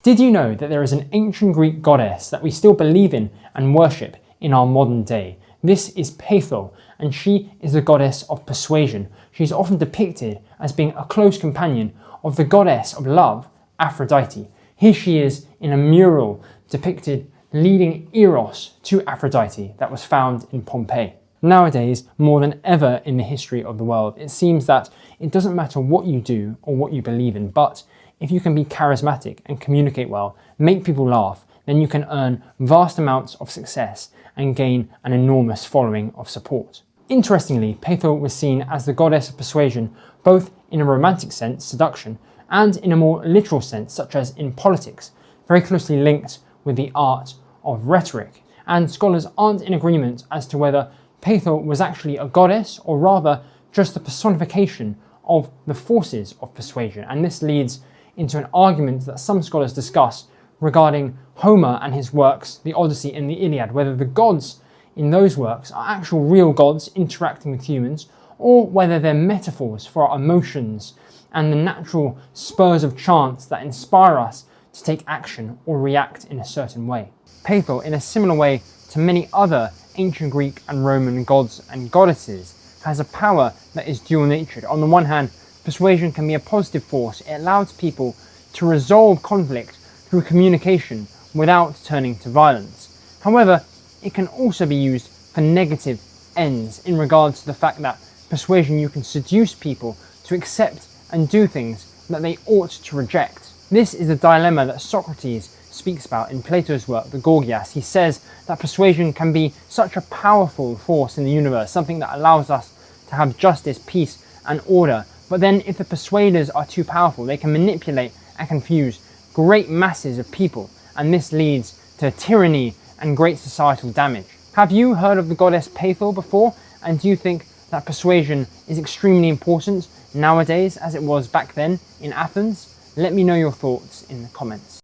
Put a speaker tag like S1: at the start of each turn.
S1: Did you know that there is an ancient Greek goddess that we still believe in and worship in our modern day? This is Peitho, and she is the goddess of persuasion. She is often depicted as being a close companion of the goddess of love, Aphrodite. Here she is in a mural depicted leading Eros to Aphrodite that was found in Pompeii. Nowadays, more than ever in the history of the world, it seems that it doesn't matter what you do or what you believe in, but if you can be charismatic and communicate well, make people laugh, then you can earn vast amounts of success and gain an enormous following of support. Interestingly, Peitho was seen as the goddess of persuasion both in a romantic sense, seduction, and in a more literal sense, such as in politics, very closely linked with the art of rhetoric. And scholars aren't in agreement as to whether Peitho was actually a goddess or rather just the personification of the forces of persuasion. And this leads into an argument that some scholars discuss regarding Homer and his works, the Odyssey and the Iliad, whether the gods in those works are actual real gods interacting with humans, or whether they're metaphors for our emotions and the natural spurs of chance that inspire us to take action or react in a certain way. Peitho, in a similar way to many other ancient Greek and Roman gods and goddesses, has a power that is dual-natured. On the one hand, persuasion can be a positive force. It allows people to resolve conflict through communication without turning to violence. However, it can also be used for negative ends in regards to the fact that persuasion, you can seduce people to accept and do things that they ought to reject. This is a dilemma that Socrates speaks about in Plato's work, the Gorgias. He says that persuasion can be such a powerful force in the universe, something that allows us to have justice, peace, and order. But then if the persuaders are too powerful, they can manipulate and confuse great masses of people, and this leads to tyranny and great societal damage. Have you heard of the goddess Peitho before? And do you think that persuasion is extremely important nowadays as it was back then in Athens? Let me know your thoughts in the comments.